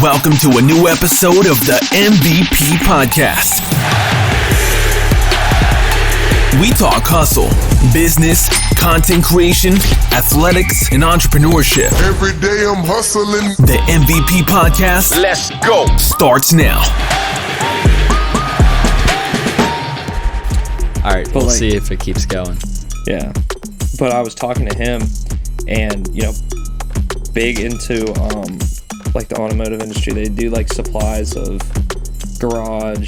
welcome to a new episode of the MVP Podcast. We talk hustle, business, content creation, athletics, and entrepreneurship. Every day I'm hustling. The MVP Podcast, Let's go, starts now. All right, we'll see if it keeps going. Yeah, but I was talking to him, and big into like the automotive industry. They do like supplies of garage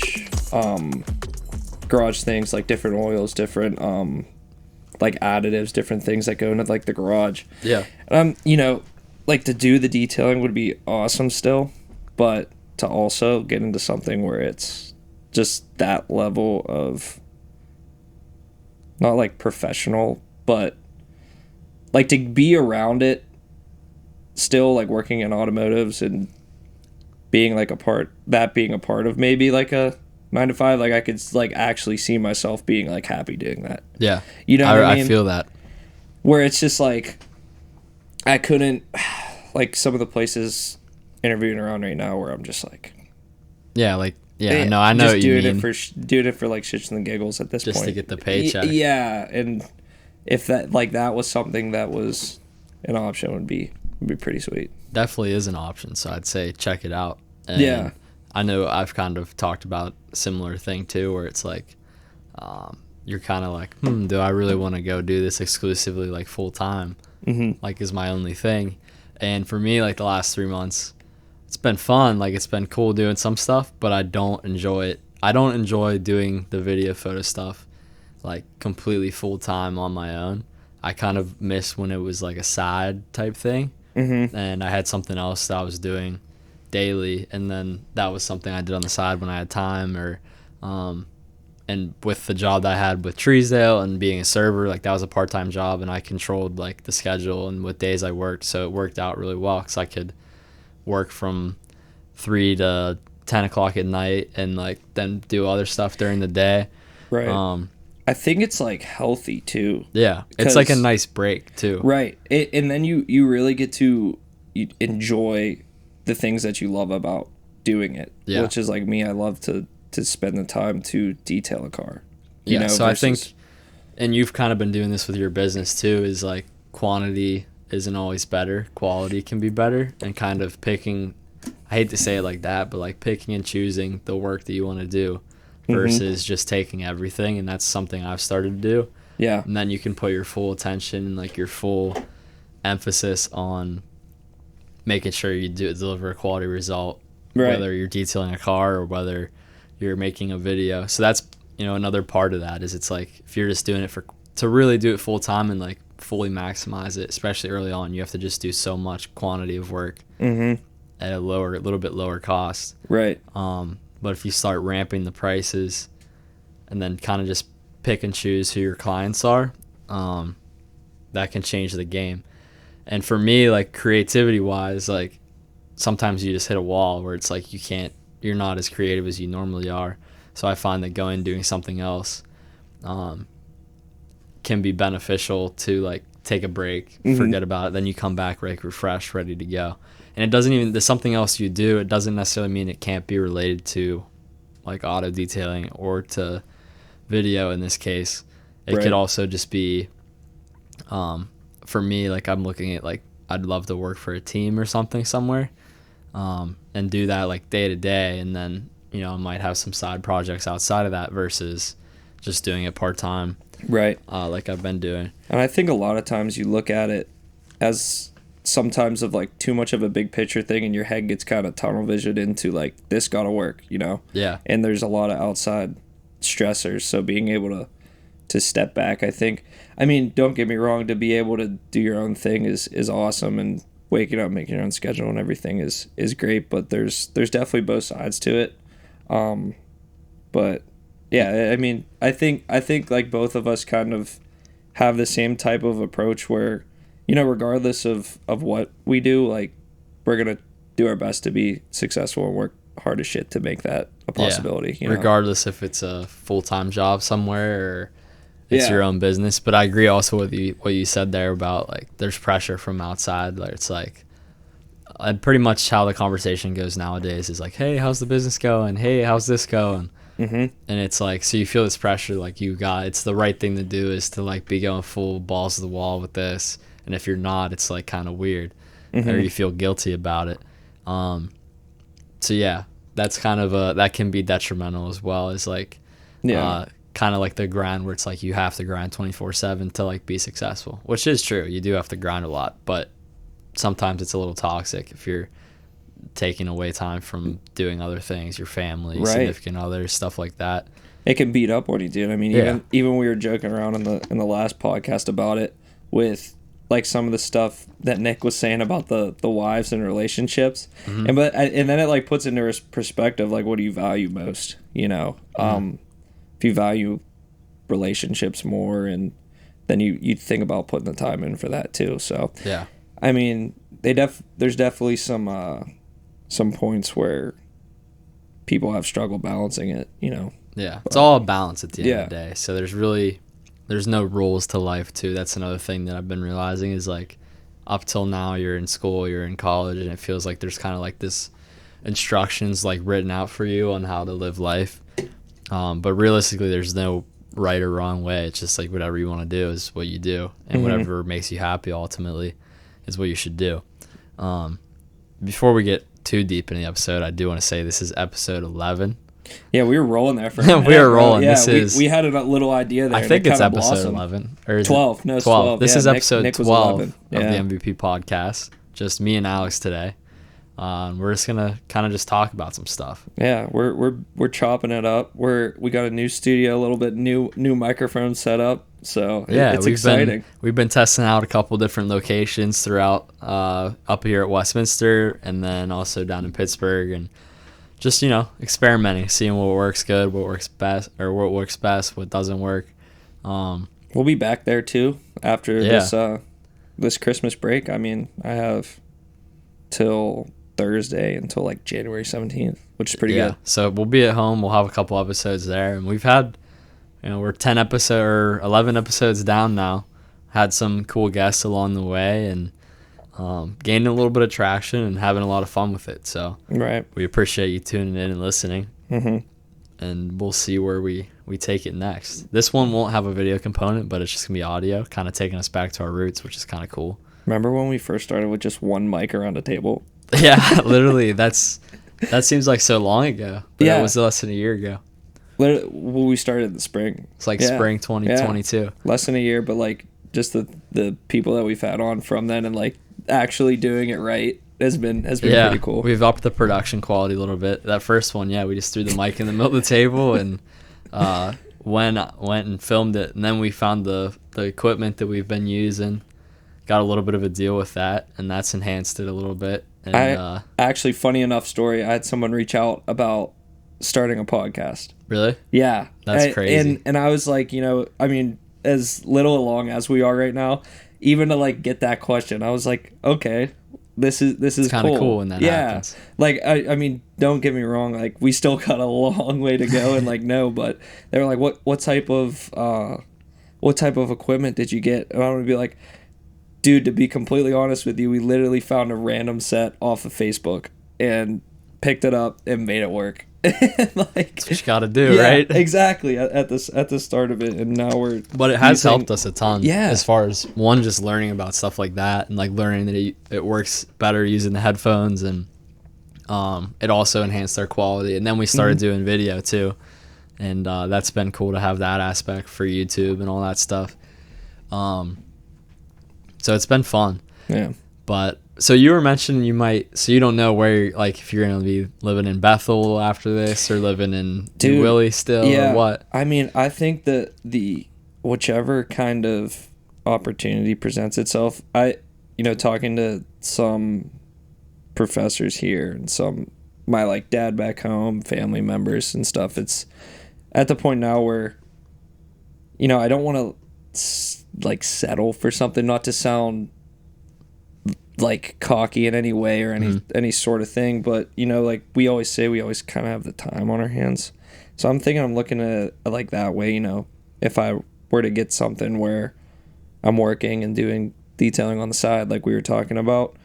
things, like different oils, different like additives, different things that go into like the garage. Yeah. Like to do the detailing would be awesome still, but to also get into something where it's just that level of not like professional, but like to be around it still, like working in automotives and being like a part of maybe like a 9-to-5, like I could like actually see myself being like happy doing that. Yeah. You know what I mean? I feel that. Where it's just like I couldn't, like some of the places interviewing around right now where I'm just like, yeah, like, yeah, no, I know what you mean. Doing it for like shits and giggles at this point. Just to get the paycheck. Yeah, and if that was something that was an option, would be pretty sweet. Definitely is an option, so I'd say check it out. And yeah. I know I've kind of talked about a similar thing too, where it's like, you're kind of like, do I really want to go do this exclusively like full time? Mm-hmm. Like is my only thing. And for me, like the last 3 months, it's been fun. Like it's been cool doing some stuff, but I don't enjoy it. I don't enjoy doing the video photo stuff like completely full time on my own. I kind of miss when it was like a side type thing. Mm-hmm. And I had something else that I was doing daily, and then that was something I did on the side when I had time, or and with the job that I had with Treesdale and being a server, like that was a part-time job, and I controlled like the schedule and what days I worked, so it worked out really well because I could work from 3 to 10 o'clock at night and like then do other stuff during the day. Right. I think it's like healthy too. Yeah, it's like a nice break too. Right. And then you really get to enjoy the things that you love about doing it. Yeah. Which is like me, I love to spend the time to detail a car. Yeah, so I think, and you've kind of been doing this with your business too, is like quantity isn't always better. Quality can be better, and kind of picking, I hate to say it like that, but like picking and choosing the work that you want to do versus just taking everything. And that's something I've started to do. Yeah. And then you can put your full attention and like your full emphasis on making sure you deliver a quality result, right, whether you're detailing a car or whether you're making a video. So that's, another part of that is it's like if you're just doing it to really do it full time and like fully maximize it, especially early on, you have to just do so much quantity of work at a little bit lower cost. Right. But if you start ramping the prices and then kind of just pick and choose who your clients are, that can change the game. And for me, like creativity wise, like sometimes you just hit a wall where it's like you're not as creative as you normally are. So I find that going and doing something else can be beneficial to like take a break, forget about it, then you come back like refreshed, ready to go. And there's something else you do, it doesn't necessarily mean it can't be related to like auto detailing or to video in this case. It could also just be, for me, like I'm looking at like I'd love to work for a team or something somewhere, and do that like day to day, and then I might have some side projects outside of that versus just doing it part-time, right, like I've been doing. And I think a lot of times you look at it as sometimes of like too much of a big picture thing, and your head gets kind of tunnel visioned into like this gotta work, Yeah. And there's a lot of outside stressors, so being able to step back, I think, I mean, don't get me wrong, to be able to do your own thing is awesome, and waking up, making your own schedule and everything is great, but there's definitely both sides to it. But yeah, I mean, I think like both of us kind of have the same type of approach where, regardless of what we do, like we're going to do our best to be successful and work hard as shit to make that a possibility. Regardless if it's a full-time job somewhere or it's your own business. But I agree also with what you said there about like there's pressure from outside. Like it's like pretty much how the conversation goes nowadays is like, hey, how's the business going? Hey, how's this going? And it's like, so you feel this pressure, like it's the right thing to do is to like be going full balls to the wall with this. And if you're not, it's like kind of weird, or you feel guilty about it. So yeah, that's kind of that can be detrimental as well as like, kind of like the grind where it's like you have to grind 24/7 to like be successful, which is true. You do have to grind a lot, but sometimes it's a little toxic if you're taking away time from doing other things, your family, significant others, stuff like that. It can beat up what you do. I mean, even we were joking around in the last podcast about it with like some of the stuff that Nick was saying about the wives and relationships, and then it like puts into perspective like what do you value most? You know, if you value relationships more, and then you think about putting the time in for that too. So yeah, I mean, there's definitely some points where people have struggle balancing it, you know. Yeah, it's all a balance at the end of the day. So there's no rules to life too. That's another thing that I've been realizing is like up till now you're in school, you're in college, and it feels like there's kind of like this instructions like written out for you on how to live life. But realistically, there's no right or wrong way. It's just like whatever you want to do is what you do, and whatever makes you happy ultimately is what you should do. Before we get too deep in the episode, I do want to say this is episode 11. Yeah, we were rolling there for a minute, we were rolling. Yeah, we had a little idea there. I think it's episode 11 or 12. No, it's 12. This is episode Nick 12 of the MVP podcast. Just me and Alex today. We're just gonna kind of just talk about some stuff. Yeah, we're chopping it up. We got a new studio, a little bit new microphone setup. So yeah, it's exciting. We've been testing out a couple different locations throughout up here at Westminster, and then also down in Pittsburgh, and just experimenting, seeing what works good, what works best, what doesn't work. We'll be back there too after this Christmas break. I mean, I have till Thursday until like January 17th, which is pretty good. So we'll be at home. We'll have a couple episodes there, and we've had, we're 11 episodes down now. Had some cool guests along the way, and gaining a little bit of traction and having a lot of fun with it. So we appreciate you tuning in and listening. And we'll see where we take it next. This one won't have a video component, but it's just gonna be audio, kind of taking us back to our roots, which is kind of cool. Remember when we first started with just one mic around a table? Yeah, literally. That seems like so long ago. But it was less than a year ago. Well, we started in the spring. It's like spring 2022. Yeah. Less than a year, but like just the people that we've had on from then and like actually doing it right has been pretty cool. We've upped the production quality a little bit. That first one, we just threw the mic in the middle of the table and went and filmed it, and then we found the equipment that we've been using. Got a little bit of a deal with that, and that's enhanced it a little bit. And actually, funny enough story, I had someone reach out about starting a podcast. Really? Yeah. That's crazy. And I was like, I mean, as little along as we are right now, even to like get that question, I was like, okay, this is kind of cool when that happens. Like I mean, don't get me wrong, like we still got a long way to go, and like but they were like, what type of equipment did you get? And I'm gonna be like, dude, to be completely honest with you, we literally found a random set off of Facebook and picked it up and made it work. Like, that's what you gotta do, right? Exactly. At the start of it, and now we're. But it has helped us a ton. Yeah. As far as just learning about stuff like that, and like learning that it works better using the headphones, and it also enhanced our quality. And then we started doing video too, and that's been cool to have that aspect for YouTube and all that stuff. So it's been fun. Yeah. But so you were mentioning you don't know where, like, if you're going to be living in Bethel after this or living in New Willie still or what? I mean, I think that whichever kind of opportunity presents itself, talking to some professors here and my like dad back home, family members and stuff, it's at the point now where, I don't want to like settle for something, not to sound like cocky in any way or any sort of thing, but like we always say, we always kind of have the time on our hands. So I'm thinking, I'm looking at it like that way, if I were to get something where I'm working and doing detailing on the side like we were talking about,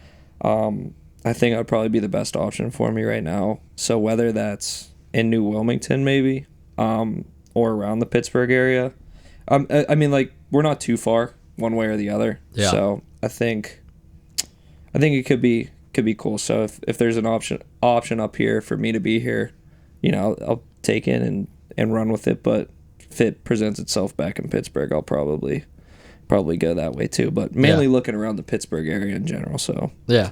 I I think that would probably be the best option for me right now. So whether that's in New Wilmington maybe, or around the Pittsburgh area, I mean, like, we're not too far one way or the other. Yeah. So I think it could be cool. So if there's an option up here for me to be here, you know, I'll take it and run with it. But if it presents itself back in Pittsburgh, I'll probably go that way too. But mainly looking around the Pittsburgh area in general. So yeah,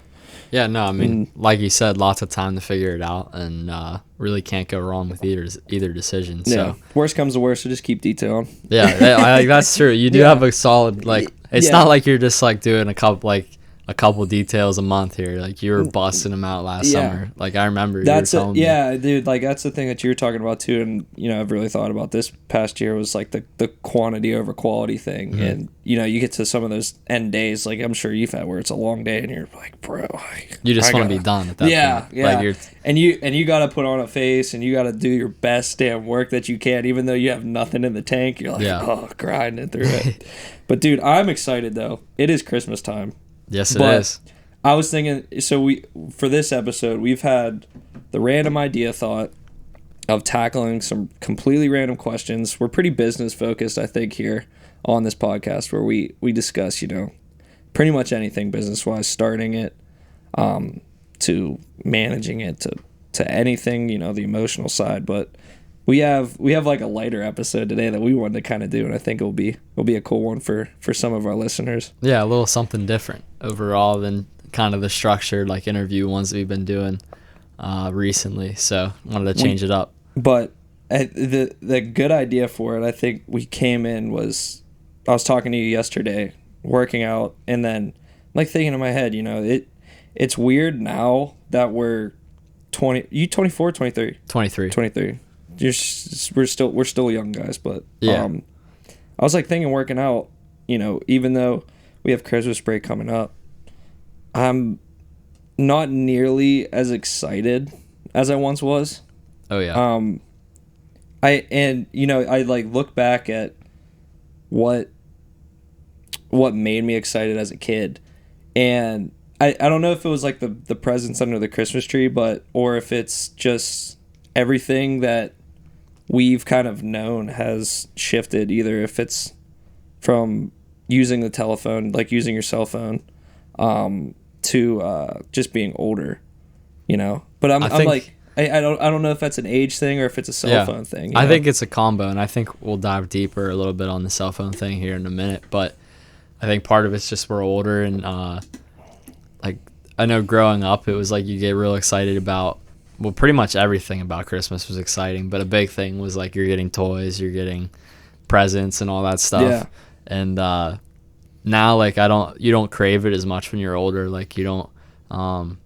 no, I mean, like you said, lots of time to figure it out, and really can't go wrong with either decision. So yeah, worst comes to worst, so just keep detailing. yeah, that's true. You do have a solid, like, it's not like you're just like doing a couple details a month here. Like, you were busting them out last summer. Like, I remember you were telling me. Yeah, dude, like, that's the thing that you were talking about too. And, you know, I've really thought about this past year was like the quantity over quality thing. Mm-hmm. And, you know, you get to some of those end days, like I'm sure you've had, where it's a long day and you're like, bro, you just want to be done at that point. Yeah. Like, and you got to put on a face and you got to do your best damn work that you can, even though you have nothing in the tank. You're like, oh, grinding through it. But dude, I'm excited though. It is Christmas time. Yes, it is. I was thinking, so for this episode, we've had the random idea thought of tackling some completely random questions. We're pretty business focused, I think, here on this podcast, where we discuss, you know, pretty much anything business wise, starting it, to managing it, to anything, you know, the emotional side. But we have like a lighter episode today that we wanted to kind of do, and I think it'll be a cool one for some of our listeners. Yeah, a little something different overall than kind of the structured, like, interview ones that we've been doing recently. So wanted to change it up. But the good idea for it, I think we came in was, I was talking to you yesterday, working out, and then like thinking in my head, you know, it's weird now that we're 20. You 24, 23? 23. We're still young guys, but yeah. I was like thinking working out, you know, even though we have Christmas break coming up, I'm not nearly as excited as I once was. Oh yeah. I like look back at what made me excited as a kid, and I don't know if it was like the presents under the Christmas tree, or if it's just everything that we've kind of known has shifted, either if it's from using the telephone, like using your cell phone, to just being older, you know. But I'm like, I don't know if that's an age thing or if it's a cell phone thing. I think it's a combo, and I think we'll dive deeper a little bit on the cell phone thing here in a minute. But I think part of it's just we're older, and like, I know growing up, it was like you get real excited about, well, pretty much everything about Christmas was exciting, but a big thing was like you're getting toys, you're getting presents and all that stuff. Yeah. And now, like, you don't crave it as much when you're older. Like, you don't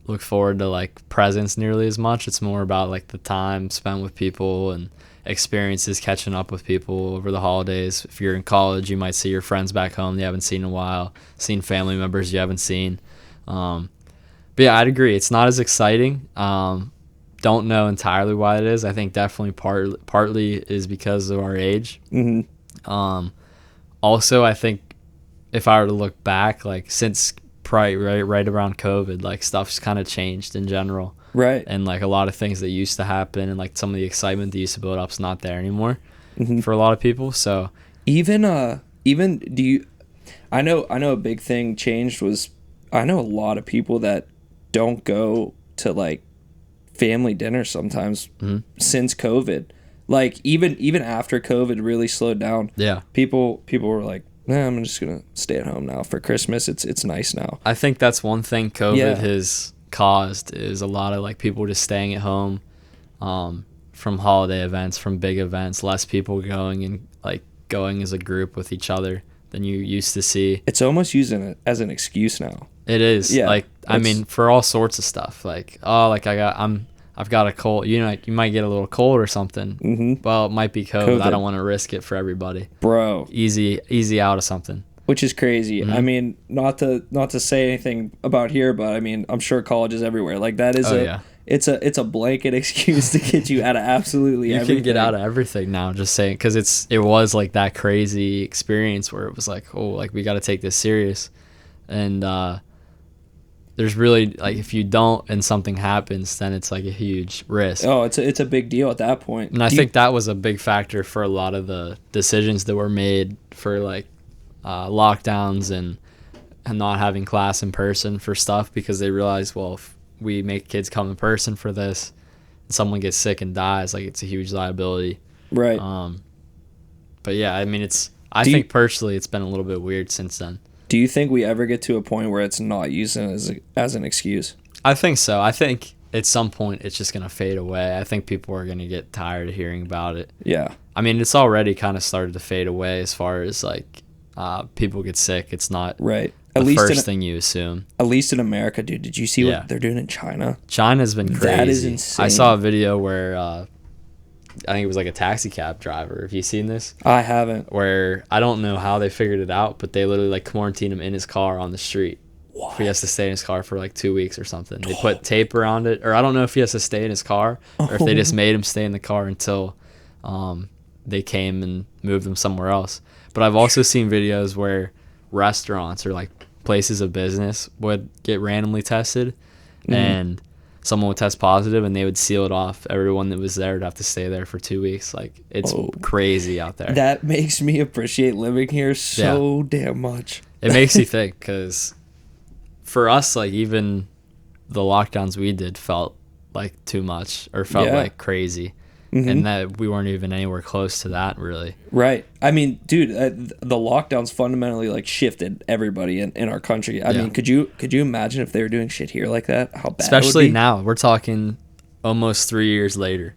look forward to like presents nearly as much. It's more about like the time spent with people and experiences, catching up with people over the holidays. If you're in college, you might see your friends back home you haven't seen in a while, seen family members you haven't seen. But yeah, I'd agree. It's not as exciting. Don't know entirely why it is. I think definitely partly is because of our age. Mm-hmm. Also, I think if I were to look back, like, since right around COVID, like, stuff's kind of changed in general. Right. And like a lot of things that used to happen and like some of the excitement that used to build up's not there anymore for a lot of people. So even do you? I know a big thing changed was, I know a lot of people that don't go to like family dinners sometimes since COVID. Like even after COVID really slowed down. Yeah. People were like, I'm just gonna stay at home now for Christmas. It's nice now. I think that's one thing COVID has caused, is a lot of like people just staying at home from holiday events, from big events, less people going and like going as a group with each other than you used to see. It's almost using it as an excuse now. It is. Yeah, like, I mean, for all sorts of stuff. Like, oh, like I've got a cold. You know, you might get a little cold or something. Mm-hmm. Well, it might be COVID. I don't want to risk it for everybody. Bro. Easy out of something. Which is crazy. Mm-hmm. I mean, not to say anything about here, but I mean, I'm sure college is everywhere. Like, that is it's a blanket excuse to get you out of absolutely everything. You can get out of everything now, just saying, because it was like that crazy experience where it was like, oh, like, we got to take this serious. And there's really like if you don't and something happens, then it's like a huge risk. Oh, it's a big deal at that point. And I think that was a big factor for a lot of the decisions that were made for like lockdowns and not having class in person for stuff, because they realized, well, if we make kids come in person for this and someone gets sick and dies, like it's a huge liability. Right. But yeah, I mean, I think personally it's been a little bit weird since then. Do you think we ever get to a point where it's not used as an excuse? I think so. I think at some point it's just going to fade away. I think people are going to get tired of hearing about it. Yeah. I mean, it's already kind of started to fade away as far as like people get sick. It's not right. The first thing you assume. At least in America, dude. Did you see what they're doing in China? China's been crazy. That is insane. I saw a video where I think it was like a taxi cab driver. Have you seen this? I haven't. Where I don't know how they figured it out, but they literally like quarantined him in his car on the street. What? He has to stay in his car for like 2 weeks or something. They put tape around it, or I don't know if he has to stay in his car or if they just made him stay in the car until they came and moved him somewhere else. But I've also seen videos where restaurants or like places of business would get randomly tested, and someone would test positive and they would seal it off. Everyone that was there would have to stay there for 2 weeks. Like, it's crazy out there. That makes me appreciate living here so damn much. It makes you think, because for us, like, even the lockdowns we did felt like too much, or felt like crazy. And that we weren't even anywhere close to that, really. Right. I mean, dude, the lockdowns fundamentally like shifted everybody in our country. I mean, could you imagine if they were doing shit here like that? How bad Especially it would be? now. We're talking almost 3 years later.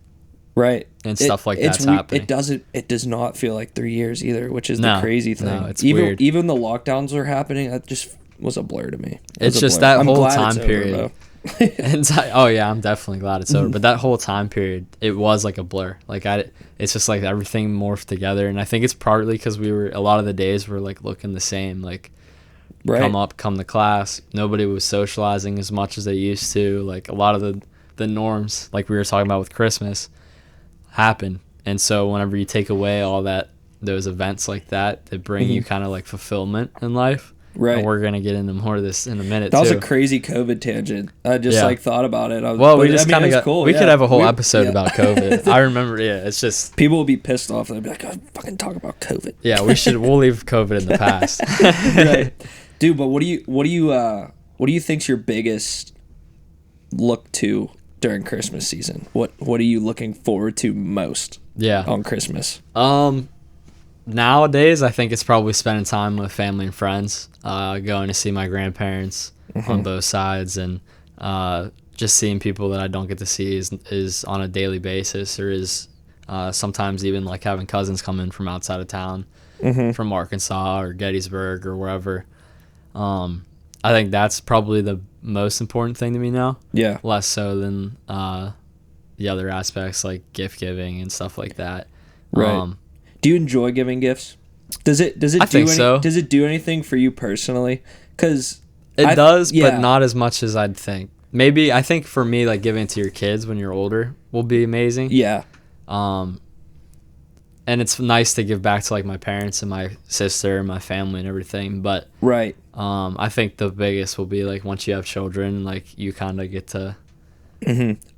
Right. And stuff like that's happening. It does not feel like 3 years either, which is the crazy thing. No, it's weird. Even the lockdowns were happening, that just was a blur to me. It's just that whole time period. It's like, oh yeah, I'm definitely glad it's over. But that whole time period, it was like a blur. Like it's just like everything morphed together, and I think it's partly because a lot of the days were like looking the same. Like, come to class. Nobody was socializing as much as they used to. Like, a lot of the norms, like we were talking about with Christmas, happen. And so whenever you take away all those events like that bring you kind of like fulfillment in life. Right. And we're going to get into more of this in a minute, That was a crazy COVID tangent. I just like thought about it. We just kind of got cool. We could have a whole episode about COVID. I remember, it's just... People will be pissed off. They'll be like, oh, fucking talk about COVID. Yeah, we'll leave COVID in the past. Right. Dude, but what do you think's your biggest look to during Christmas season? What are you looking forward to most on Christmas? Nowadays, I think it's probably spending time with family and friends, going to see my grandparents on both sides, and just seeing people that I don't get to see is on a daily basis, or is sometimes even like having cousins come in from outside of town, from Arkansas or Gettysburg or wherever. I think that's probably the most important thing to me now. Yeah. Less so than the other aspects like gift giving and stuff like that. Right. Do you enjoy giving gifts? Does it do anything for you personally? Because it does, but not as much as I'd think. Maybe I think for me, like giving it to your kids when you're older will be amazing. Yeah. And it's nice to give back to like my parents and my sister and my family and everything. But I think the biggest will be like once you have children, like you kind of get to.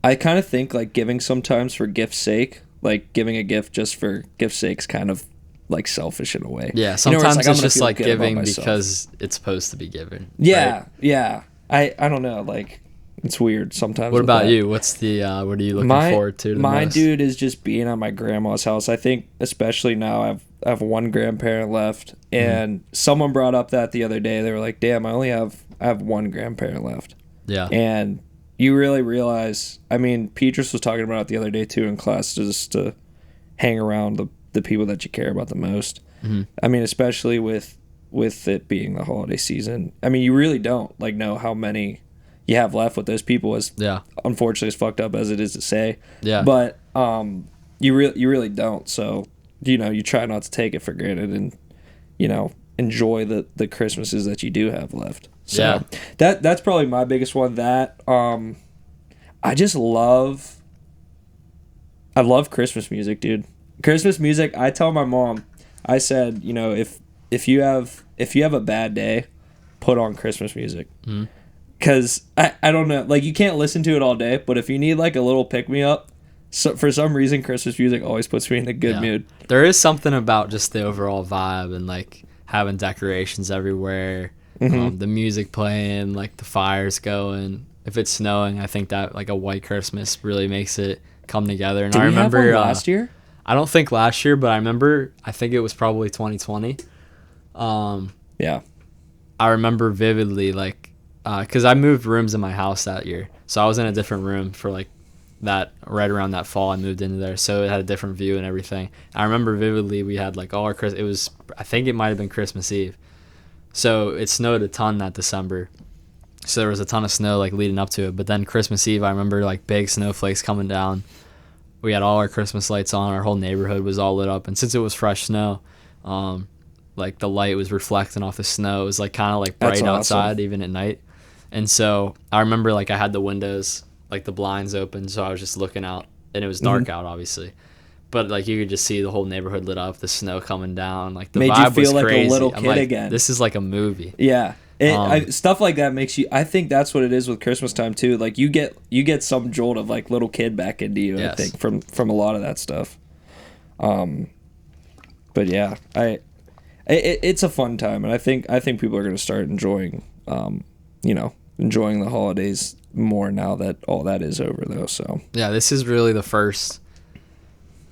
I kind of think like giving sometimes for gift's sake. Like, giving a gift just for gift's sake is kind of, like, selfish in a way. Yeah, sometimes it's just, like, giving because it's supposed to be given. Yeah, right? Yeah. I don't know, like, it's weird sometimes. What about you? What's the, what are you looking forward to the my most? Dude, is just being at my grandma's house. I think, especially now, I have one grandparent left, and someone brought up that the other day. They were like, damn, I have one grandparent left. Yeah. And you really realize, I mean, Petrus was talking about it the other day too in class, just to hang around the people that you care about the most. I mean, especially with it being the holiday season. I mean, you really don't like know how many you have left with those people, as unfortunately as fucked up as it is to say. Yeah. But you really don't. So, you try not to take it for granted and, enjoy the Christmases that you do have left. So that's probably my biggest one. That I love Christmas music, dude. Christmas music. I tell my mom, I said, if you have a bad day, put on Christmas music, Because I don't know, like you can't listen to it all day, but if you need like a little pick me up, so for some reason Christmas music always puts me in a good mood. There is something about just the overall vibe and like having decorations everywhere, the music playing, like the fires going. If it's snowing, I think that like a white Christmas really makes it come together. And Did I remember we have one last year? I don't think last year, but I think it was probably 2020. Yeah. I remember vividly, like, because I moved rooms in my house that year. So I was in a different room for, like, that, right around that fall I moved into there. So it had a different view and everything. I remember vividly we had, like, all our Christmas, it was, I think it might have been Christmas Eve. So it snowed a ton that December. So there was a ton of snow, like, leading up to it. But then Christmas Eve, I remember, like, big snowflakes coming down. We had all our Christmas lights on. Our whole neighborhood was all lit up. And since it was fresh snow, like the light was reflecting off the snow. It was like kind of like bright outside even at night. And so I remember like I had the windows, like the blinds open. So I was just looking out and it was dark out obviously. But like you could just see the whole neighborhood lit up, the snow coming down. Like the made vibe you feel was like crazy. a little I'm kid like, again. This is like a movie. Yeah. Stuff like that makes you. I think that's what it is with Christmas time too. Like you get some jolt of like little kid back into you. Yes. I think from a lot of that stuff. But yeah, it's a fun time, and I think people are going to start enjoying, enjoying the holidays more now that all that is over though. So yeah, this is really the first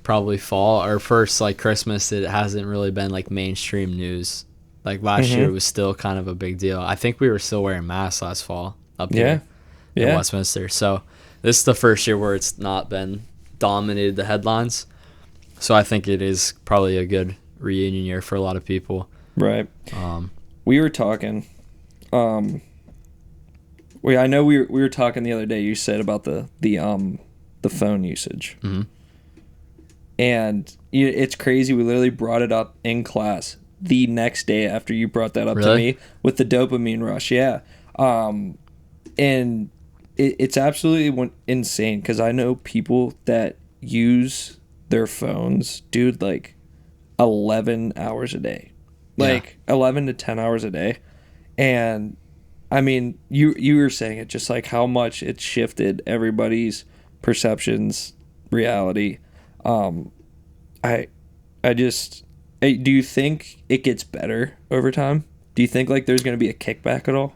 probably fall or first like Christmas that it hasn't really been like mainstream news. Like last year it was still kind of a big deal. I think we were still wearing masks last fall up here in Westminster. So this is the first year where it's not been dominated the headlines. So I think it is probably a good reunion year for a lot of people. Right. We were talking. I know we were talking the other day. You said about the phone usage. Mm-hmm. And it's crazy. We literally brought it up in class the next day after you brought that up to me with the dopamine rush. Yeah. And it's absolutely insane because I know people that use their phones, dude, like 11 hours a day, like 11 to 10 hours a day. And I mean, you were saying it, just like how much it's shifted everybody's perceptions, reality. Do you think it gets better over time? Do you think like there's going to be a kickback at all?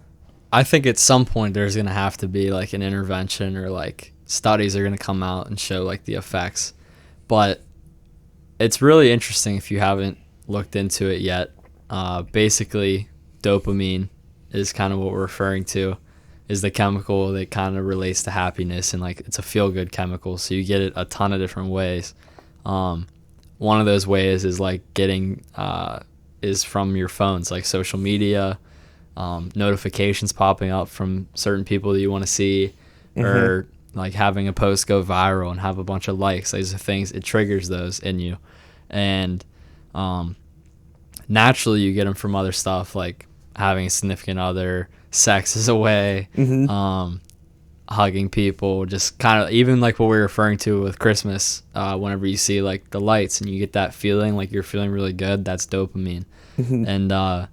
I think at some point there's going to have to be like an intervention or like studies are going to come out and show like the effects. But it's really interesting if you haven't looked into it yet. Basically, dopamine is kind of what we're referring to, is the chemical that kind of relates to happiness, and like it's a feel-good chemical, so you get it a ton of different ways. One of those ways is like is from your phones, like social media, notifications popping up from certain people that you want to see, or like having a post go viral and have a bunch of likes. These are things, it triggers those in you. And naturally you get them from other stuff like having a significant other, sex is a way, hugging people, just kind of even like what we were referring to with Christmas, whenever you see like the lights and you get that feeling like you're feeling really good, that's dopamine. And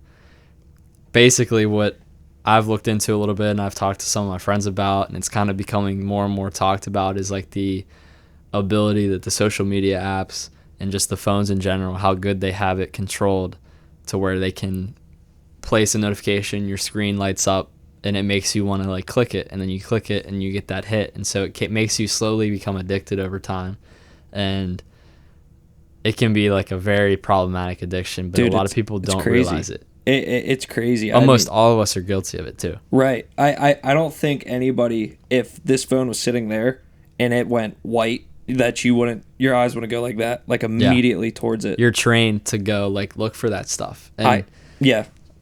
basically what I've looked into a little bit and I've talked to some of my friends about, and it's kind of becoming more and more talked about, is like the ability that the social media apps and just the phones in general, how good they have it controlled to where they can place a notification, your screen lights up, and it makes you want to like click it, and then you click it and you get that hit, and so it makes you slowly become addicted over time. And it can be like a very problematic addiction, but a lot of people don't realize it. It's crazy. Almost all of us are guilty of it too. Right. I don't think anybody, if this phone was sitting there and it went white, that your eyes wouldn't go like that, like immediately towards it. You're trained to go like look for that stuff. And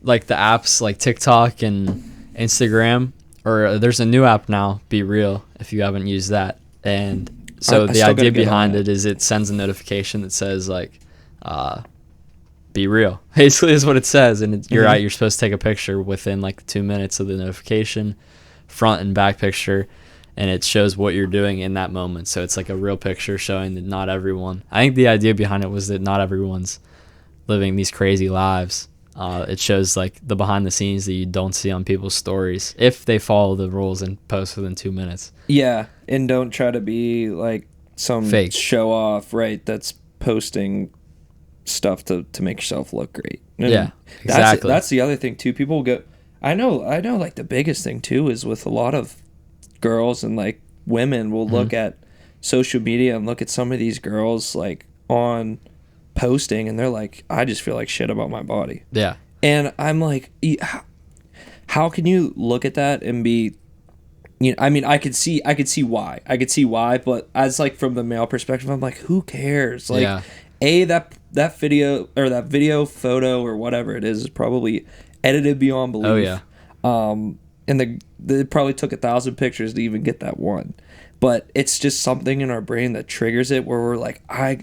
like the apps like TikTok and Instagram, or there's a new app now, Be Real, if you haven't used that. And so the idea behind it is it sends a notification that says like, be real, basically is what it says. And you're supposed to take a picture within like 2 minutes of the notification, front and back picture, and it shows what you're doing in that moment. So it's like a real picture showing that not everyone, I think the idea behind it was that not everyone's living these crazy lives It shows like the behind the scenes that you don't see on people's stories if they follow the rules and post within 2 minutes. Yeah, and don't try to be like some Fake. show off, right? That's posting stuff to make yourself look great. And Yeah, exactly. That's the other thing too. People go, I know. Like the biggest thing too is with a lot of girls and like women will look at social media and look at some of these girls like on posting, and they're like, I just feel like shit about my body. Yeah. And I'm like, how can you look at that and be, you know, I mean, I could see why, but as like from the male perspective, I'm like, who cares? Like, Yeah. that video or that video photo or whatever it is probably edited beyond belief. Oh yeah. And they probably took 1,000 pictures to even get that one. But it's just something in our brain that triggers it where we're like,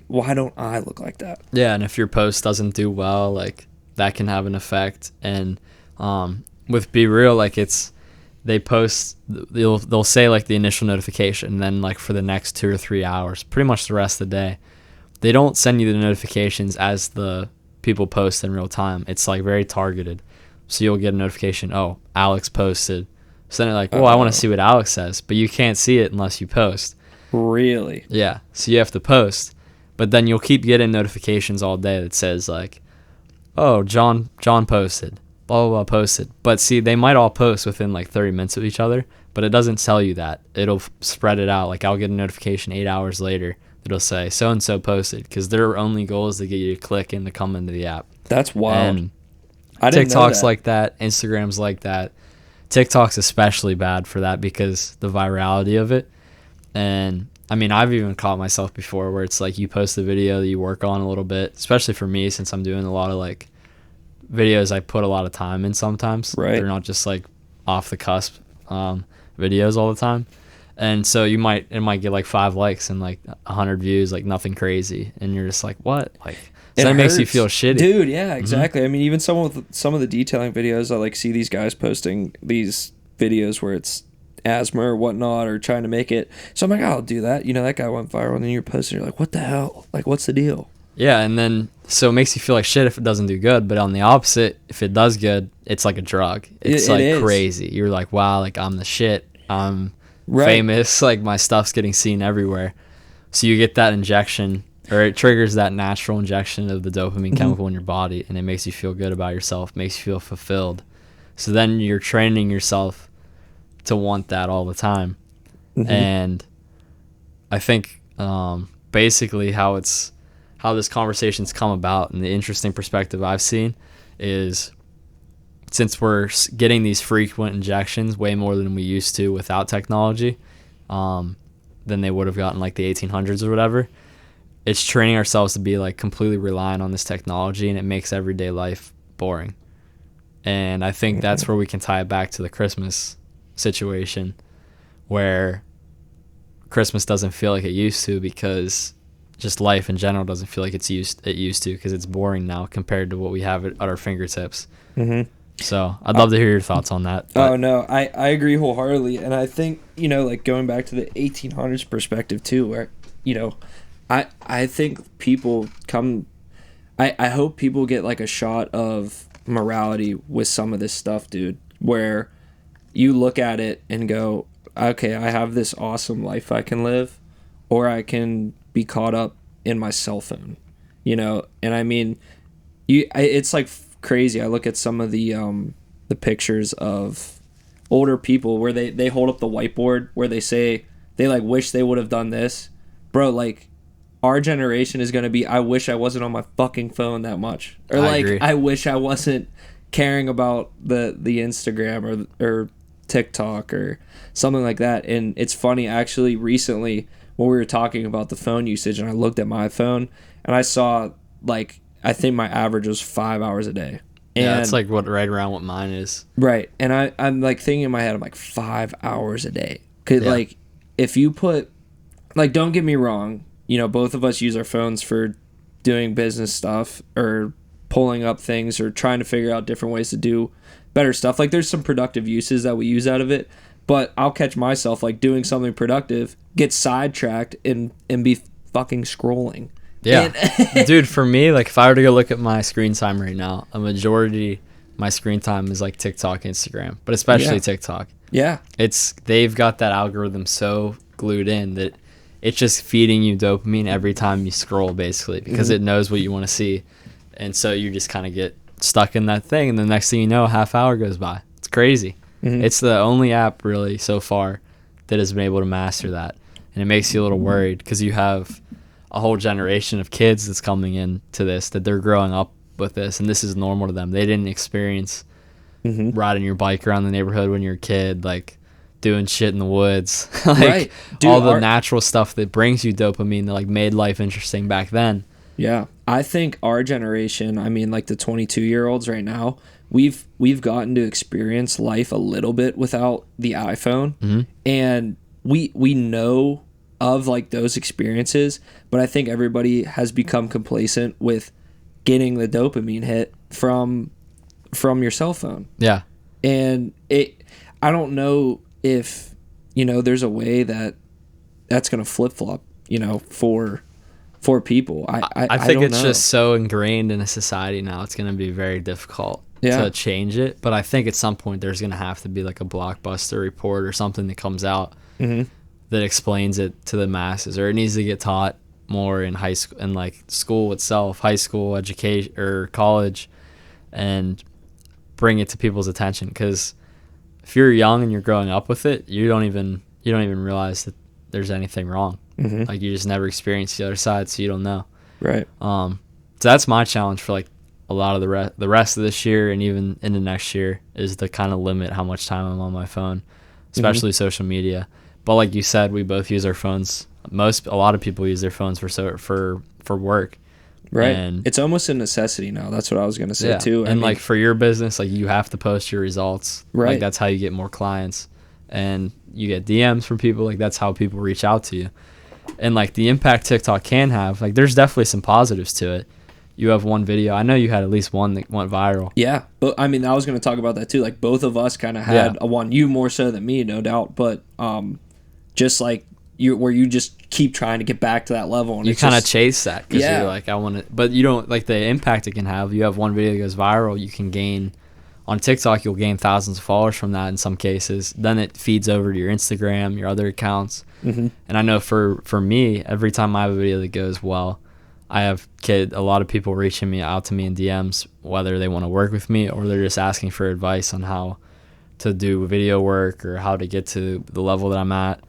why don't I look like that? Yeah, and if your post doesn't do well, like that can have an effect. And with Be Real, like they post, they'll say like the initial notification, and then like for the next 2 or 3 hours, pretty much the rest of the day, they don't send you the notifications as the people post in real time. It's like very targeted. So you'll get a notification, oh, Alex posted. So then you're like, well, I want to see what Alex says, but you can't see it unless you post. Really? Yeah, so you have to post, but then you'll keep getting notifications all day that says like, oh, John posted, blah, blah, blah, posted. But see, they might all post within like 30 minutes of each other, but it doesn't tell you that. It'll spread it out. Like I'll get a notification 8 hours later that'll say so-and-so posted, because their only goal is to get you to click and to come into the app. That's wild. And I didn't know TikTok's that. like that. Instagram's like that. TikTok's especially bad for that because the virality of it. And I mean, I've even caught myself before where it's like you post a video that you work on a little bit, especially for me since I'm doing a lot of like videos I put a lot of time in sometimes. Right. They're not just like off the cusp videos all the time. And so it might get like 5 likes and like 100 views, like nothing crazy. And you're just like, what? Like, so that makes you feel shitty. Dude, yeah, exactly. I mean, even some of the detailing videos, I like see these guys posting these videos where it's asthma or whatnot or trying to make it. So I'm like, I'll do that. You know, that guy went viral, and then you're posting, you're like, what the hell? Like, what's the deal? Yeah, and then so it makes you feel like shit if it doesn't do good. But on the opposite, if it does good, it's like a drug. It's like is. crazy. You're like, wow, like I'm the shit. I'm Right. famous. Like my stuff's getting seen everywhere. So you get that injection, or it triggers that natural injection of the dopamine chemical in your body, and it makes you feel good about yourself, makes you feel fulfilled. So then you're training yourself to want that all the time. And I think basically how this conversation's come about, and the interesting perspective I've seen is, since we're getting these frequent injections way more than we used to without technology, than they would have gotten like the 1800s or whatever, it's training ourselves to be like completely reliant on this technology, and it makes everyday life boring. And I think that's where we can tie it back to the Christmas situation, where Christmas doesn't feel like it used to, because just life in general doesn't feel like it used to, because it's boring now compared to what we have at our fingertips. So I'd love to hear your thoughts on that. Oh no, I agree wholeheartedly, and I think, you know, like going back to the 1800s perspective too, where, you know, I think people come, I hope people get like a shot of morality with some of this stuff, dude, where you look at it and go, okay, I have this awesome life I can live, or I can be caught up in my cell phone, you know. And I mean, it's like crazy. I look at some of the pictures of older people where they hold up the whiteboard where they say they like wish they would have done this. Bro, like our generation is going to be, I wish I wasn't on my fucking phone that much, or I like agree. I wish I wasn't caring about the Instagram or TikTok or something like that. And it's funny, actually, recently when we were talking about the phone usage, and I looked at my phone and I saw, like, I think my average was 5 hours a day. And, yeah, that's like right around what mine is. right. And I'm like thinking in my head, I'm like 5 hours a day. Cause Yeah. like if you put, like, don't get me wrong, you know, both of us use our phones for doing business stuff or pulling up things or trying to figure out different ways to do better stuff. Like there's some productive uses that we use out of it, but I'll catch myself like doing something productive, get sidetracked and be fucking scrolling. Yeah. Dude, for me, like if I were to go look at my screen time right now, a majority my screen time is like TikTok, Instagram, but especially TikTok. Yeah. They've got that algorithm so glued in that it's just feeding you dopamine every time you scroll, basically, because it knows what you want to see. And so you just kind of get stuck in that thing, and the next thing you know, a half hour goes by. It's crazy. It's the only app really so far that has been able to master that. And it makes you a little worried because you have a whole generation of kids that's coming into this, that they're growing up with this, and this is normal to them. They didn't experience riding your bike around the neighborhood when you're a kid, like doing shit in the woods, like Right. Dude, all the natural stuff that brings you dopamine that like made life interesting back then. Yeah. I think our generation, I mean like the 22-year-olds right now, we've gotten to experience life a little bit without the iPhone. And we know of like those experiences, but I think everybody has become complacent with getting the dopamine hit from your cell phone. Yeah. And I don't know if, there's a way that's going to flip-flop, for people. I think don't it's know. just so ingrained in a society now, it's going to be very difficult to change it. But I think at some point there's going to have to be like a blockbuster report or something that comes out that explains it to the masses, or it needs to get taught more in high school and like school itself, high school education or college, and bring it to people's attention. Because if you're young and you're growing up with it, you don't even realize that there's anything wrong. Like you just never experienced the other side, so you don't know. Right. So that's my challenge for like a lot of the rest of this year and even into next year, is to kind of limit how much time I'm on my phone, especially social media. But like you said, we both use our phones. A lot of people use their phones for work. Right. And it's almost a necessity now. That's what I was going to say too. And like for your business, like you have to post your results. Right. Like that's how you get more clients, and you get DMs from people. Like that's how people reach out to you. And like the impact TikTok can have, like there's definitely some positives to it. You have one video. I know you had at least one that went viral. Yeah. But I mean, I was going to talk about that too. Like both of us kind of had a one, you more so than me, no doubt. But just like where you just keep trying to get back to that level. And you kind of chase that because Yeah. you're like, I want to, but you don't like the impact it can have. You have one video that goes viral, you can gain, on TikTok, you'll gain thousands of followers from that in some cases. Then it feeds over to your Instagram, your other accounts. And I know for me, every time I have a video that goes well, I have a lot of people reaching out to me in DMs, whether they want to work with me or they're just asking for advice on how to do video work or how to get to the level that I'm at.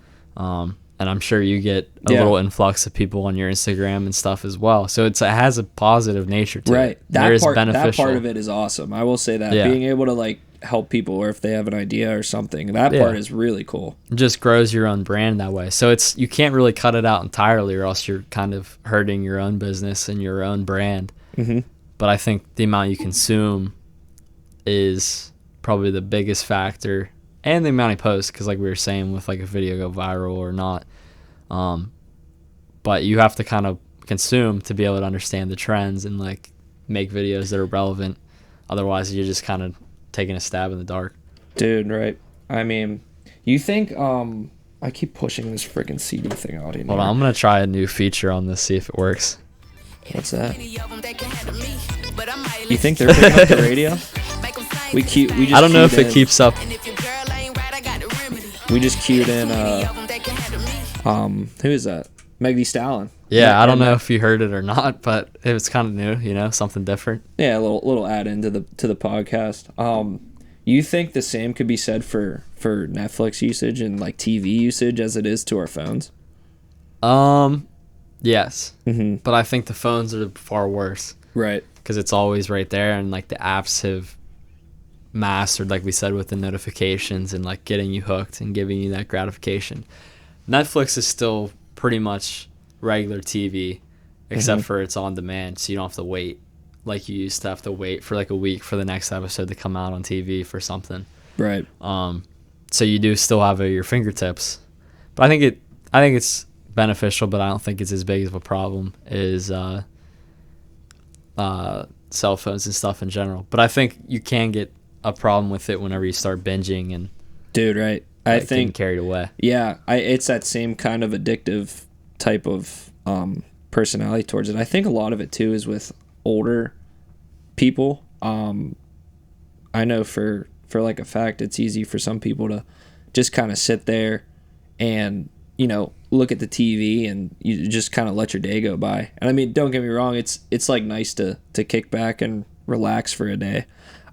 And I'm sure you get a little influx of people on your Instagram and stuff as well. So it has a positive nature to it. That part of it is awesome. I will say that. Yeah. Being able to like help people, or if they have an idea or something, that part is really cool. It just grows your own brand that way. So you can't really cut it out entirely, or else you're kind of hurting your own business and your own brand. But I think the amount you consume is probably the biggest factor, and the amount you post, because like we were saying, with like a video go viral or not, but you have to kind of consume to be able to understand the trends and like make videos that are relevant. Otherwise you're just kind of taking a stab in the dark. Dude, right. I mean, you think I keep pushing this freaking CD thing out in Hold on, I'm gonna try a new feature on this, see if it works. What's that? You think they're picking up the radio? We just I don't know if it keeps up. We just queued in who is that? Meg Thee Stallion. Yeah, I don't know if you heard it or not, but it was kind of new, something different. Yeah, a little add into the podcast. You think the same could be said for Netflix usage and like TV usage as it is to our phones? Yes. But I think the phones are far worse. Right. Because it's always right there, and like the apps have mastered, like we said, with the notifications and like getting you hooked and giving you that gratification. Netflix is still pretty much regular TV, except for it's on demand, so you don't have to wait like you used to have to wait for like a week for the next episode to come out on TV for something. Right. So you do still have it at your fingertips, but I think it's beneficial, but I don't think it's as big of a problem as cell phones and stuff in general. But I think you can get a problem with it whenever you start binging and dude, right. I think getting carried away. Yeah, it's that same kind of addictive type of personality towards it. I think a lot of it too is with older people. I know for like a fact, it's easy for some people to just kind of sit there and, you know, look at the TV and you just kind of let your day go by. And I mean, don't get me wrong, it's like nice to kick back and relax for a day.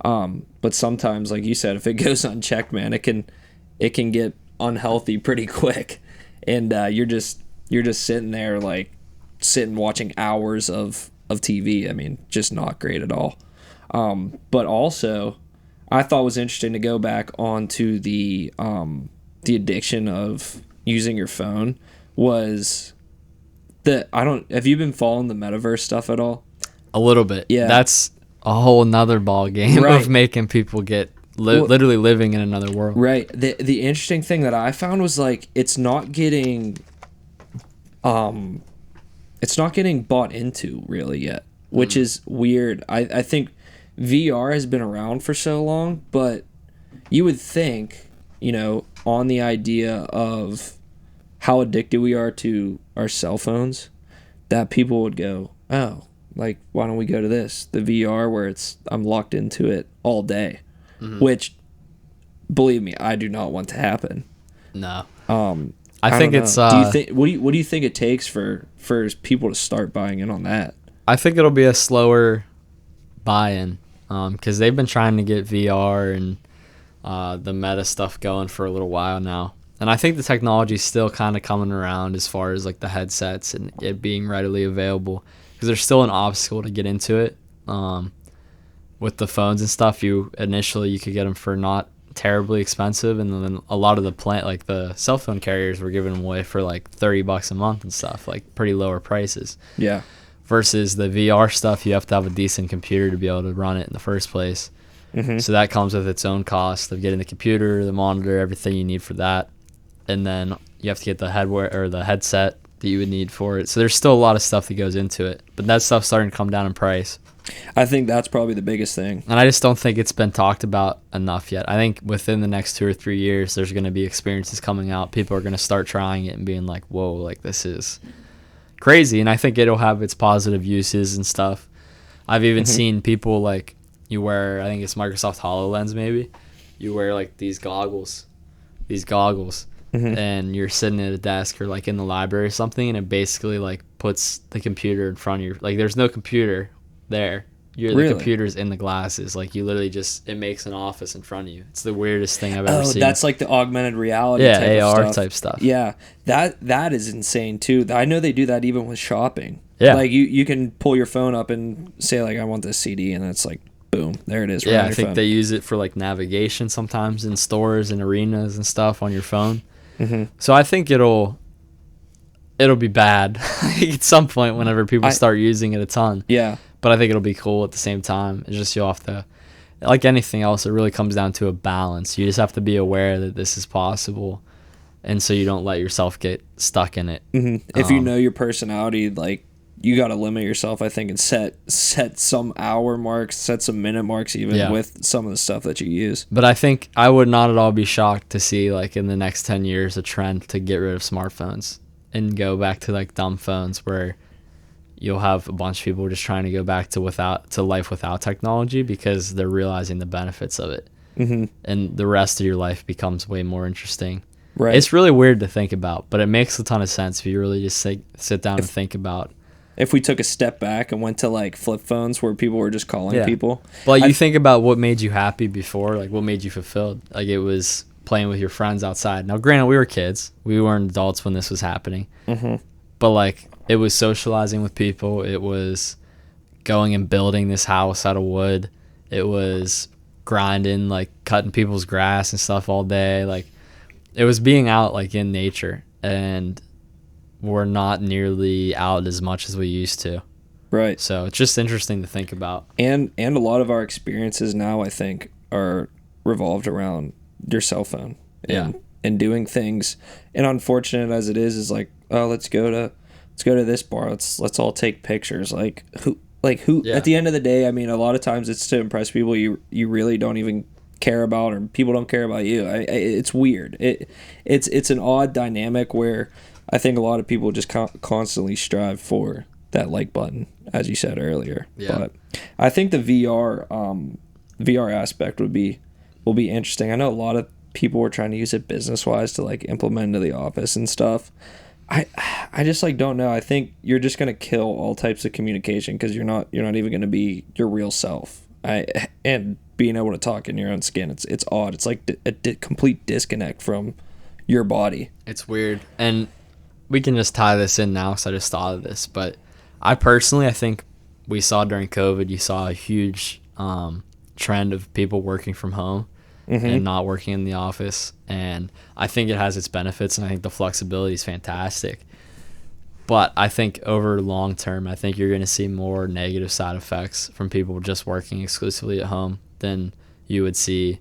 But sometimes, like you said, if it goes unchecked, man, it can get unhealthy pretty quick. And you're just sitting there like watching hours of TV. I mean, just not great at all. But also, I thought was interesting to go back onto the addiction of using your phone was have you been following the metaverse stuff at all? A little bit. Yeah. That's a whole nother ball game Right. of making people get literally living in another world. Right. The interesting thing that I found was like it's not getting bought into really yet, which is weird. I think VR has been around for so long, but you would think, you know, on the idea of how addicted we are to our cell phones, that people would go, oh, like, why don't we go to this, the VR, where I'm locked into it all day, which, believe me, I do not want to happen. No. I think don't it's. know. Do you think what do you think it takes for people to start buying in on that? I think it'll be a slower buy-in, because they've been trying to get VR and the meta stuff going for a little while now. And I think the technology is still kind of coming around as far as like the headsets and it being readily available, because there's still an obstacle to get into it. With the phones and stuff, you could get them for not terribly expensive, and then a lot of the cell phone carriers were giving them away for like $30 a month and stuff, like pretty lower prices. Yeah. Versus the VR stuff, you have to have a decent computer to be able to run it in the first place. So that comes with its own cost of getting the computer, the monitor, everything you need for that. And then you have to get the headset that you would need for it. So there's still a lot of stuff that goes into it, but that stuff's starting to come down in price. I think that's probably the biggest thing. And I just don't think it's been talked about enough yet. I think within the next 2 or 3 years, there's going to be experiences coming out. People are going to start trying it and being like, whoa, like this is crazy. And I think it'll have its positive uses and stuff. I've even seen people like, you wear, I think it's Microsoft HoloLens maybe. You wear like these goggles, and you're sitting at a desk or like in the library or something, and it basically like puts the computer in front of you. Like there's no computer there. The computer's in the glasses. Like you literally it makes an office in front of you. It's the weirdest thing I've ever seen. Oh, that's like the augmented reality type AR of type stuff. Yeah, that is insane too. I know they do that even with shopping. Yeah. Like you can pull your phone up and say like, I want this CD, and it's like, boom, there it is. Right on I your think phone. they use it for like navigation sometimes in stores and arenas and stuff on your phone. So I think it'll be bad at some point whenever people start using it a ton. Yeah. But I think it'll be cool at the same time. It's just you have to, like anything else, it really comes down to a balance. You just have to be aware that this is possible, and so you don't let yourself get stuck in it. If you know your personality, like, you got to limit yourself, I think, and set some hour marks, set some minute marks even with some of the stuff that you use. But I think I would not at all be shocked to see, like, in the next 10 years, a trend to get rid of smartphones and go back to, like, dumb phones where you'll have a bunch of people just trying to go back to life without technology because they're realizing the benefits of it. And the rest of your life becomes way more interesting. Right. It's really weird to think about, but it makes a ton of sense if you really just sit down and think about. If we took a step back and went to like flip phones where people were just calling people. Well, you think about what made you happy before, like what made you fulfilled. Like it was playing with your friends outside. Now, granted, we were kids. We weren't adults when this was happening. But like it was socializing with people. It was going and building this house out of wood. It was grinding, like cutting people's grass and stuff all day. Like it was being out like in nature, and we're not nearly out as much as we used to. Right. So it's just interesting to think about. And a lot of our experiences now, I think, are revolved around your cell phone and doing things. And unfortunate as it is like, oh, let's go to this bar. Let's all take pictures. Who at the end of the day, I mean, a lot of times it's to impress people you really don't even care about or people don't care about you. It's weird. It's an odd dynamic where I think a lot of people just constantly strive for that like button, as you said earlier. Yeah. But I think the VR aspect will be interesting. I know a lot of people were trying to use it business wise to like implement into the office and stuff. I just like don't know. I think you're just gonna kill all types of communication because you're not even gonna be your real self. And being able to talk in your own skin, it's odd. It's like a complete disconnect from your body. It's weird, and we can just tie this in now because I just thought of this. But I think we saw during COVID, you saw a huge trend of people working from home. Mm-hmm. And not working in the office, and I think it has its benefits, and I think the flexibility is fantastic. But I think over long term, I think you're going to see more negative side effects from people just working exclusively at home than you would see.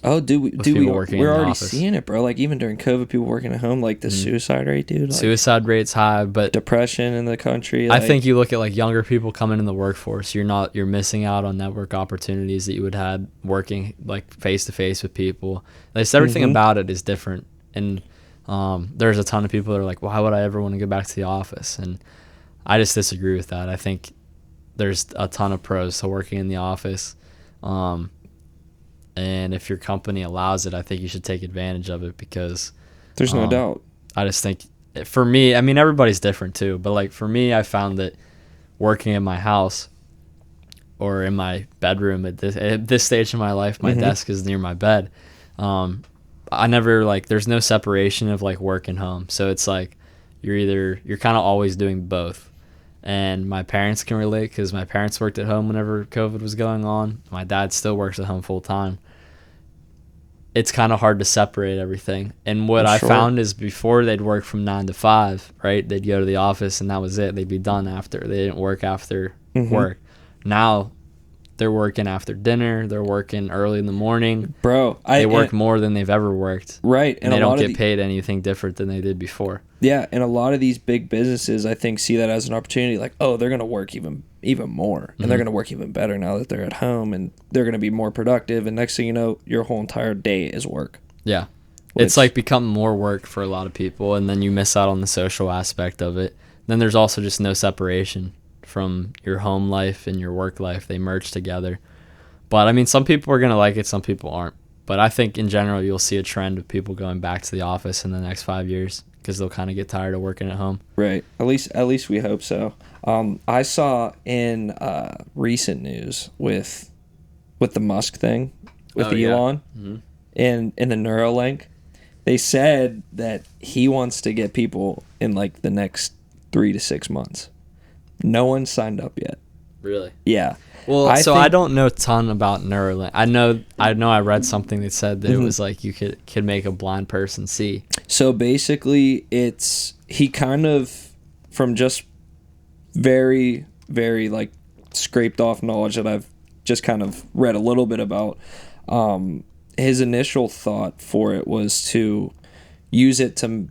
Oh, we're already seeing it, bro. Like even during COVID, people working at home, like the suicide rate, dude. Like, suicide rate's high, but depression in the country. I think you look at like younger people coming in the workforce. You're missing out on network opportunities that you would have working like face to face with people. Like everything about it is different, and there's a ton of people that are like, why would I ever want to go back to the office? And I just disagree with that. I think there's a ton of pros to working in the office. And if your company allows it, I think you should take advantage of it because there's no doubt. I just think for me, I mean, everybody's different too, but like for me, I found that working in my house or in my bedroom at this stage of my life, my desk is near my bed. I never there's no separation of like work and home. So it's like you're kind of always doing both. And my parents can relate because my parents worked at home whenever COVID was going on. My dad still works at home full time. It's kind of hard to separate everything. And what I found is before they'd work from 9 to 5, right? They'd go to the office and that was it. They'd be done after. They didn't work after work. Now they're working after dinner. They're working early in the morning. Bro, they work more than they've ever worked. Right. And they don't get paid anything different than they did before. Yeah, and a lot of these big businesses, I think, see that as an opportunity. Like, oh, they're going to work even more, and they're going to work even better now that they're at home, and they're going to be more productive. And next thing you know, your whole entire day is work. Yeah, it's like become more work for a lot of people, and then you miss out on the social aspect of it. Then there's also just no separation from your home life and your work life. They merge together. But I mean, some people are going to like it, some people aren't. But I think in general, you'll see a trend of people going back to the office in the next 5 years because they'll kind of get tired of working at home. Right. At least we hope so. I saw in recent news with the Musk thing with Elon and the Neuralink, they said that he wants to get people in like the next 3 to 6 months. No one signed up yet. Really? Yeah. Well, I don't know a ton about Neuralink. I know I read something that said that it was like you could make a blind person see. So basically he kind of, from just very, very like scraped off knowledge that I've just kind of read a little bit about, his initial thought for it was to use it to,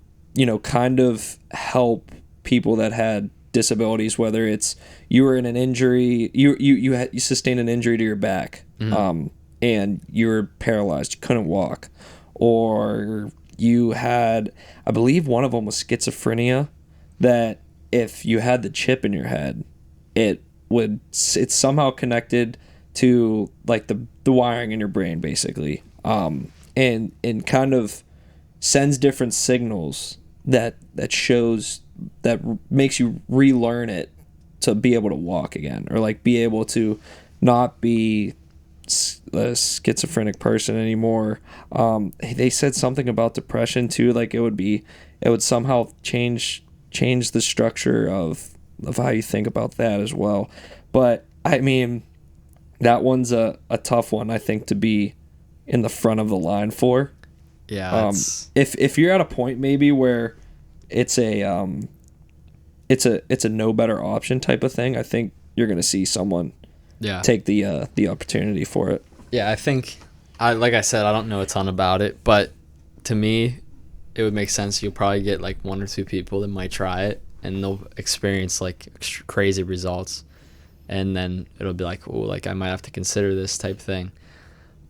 kind of help people that had disabilities, whether it's you were in an injury, you sustained an injury to your back, and you were paralyzed, you couldn't walk, or you had, I believe one of them was schizophrenia, that if you had the chip in your head, it's somehow connected to like the wiring in your brain basically, and kind of sends different signals that shows that makes you relearn it to be able to walk again, or like be able to not be a schizophrenic person anymore. They said something about depression too, like it would somehow change the structure of how you think about that as well. But I mean, that one's a tough one, I think, to be in the front of the line for. Yeah. If you're at a point maybe where it's a no better option type of thing, I think you're gonna see someone take the opportunity for it. Yeah, I think, like I said, I don't know a ton about it, but to me, it would make sense. You'll probably get like 1 or 2 people that might try it, and they'll experience like crazy results, and then it'll be like, oh, like I might have to consider this type thing.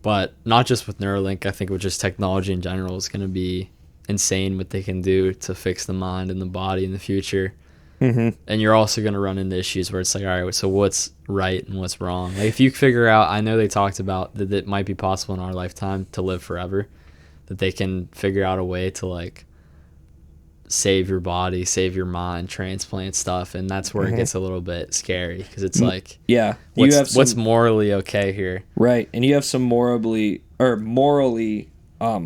But not just with Neuralink, I think with just technology in general, it's going to be insane what they can do to fix the mind and the body in the future. Mm-hmm. And you're also going to run into issues where it's like, all right, so what's right and what's wrong? Like if you figure out, I know they talked about that it might be possible in our lifetime to live forever, that they can figure out a way to like save your body, save your mind, transplant stuff. And that's where it gets a little bit scary because it's like, yeah, what's morally okay here? Right. And you have some morally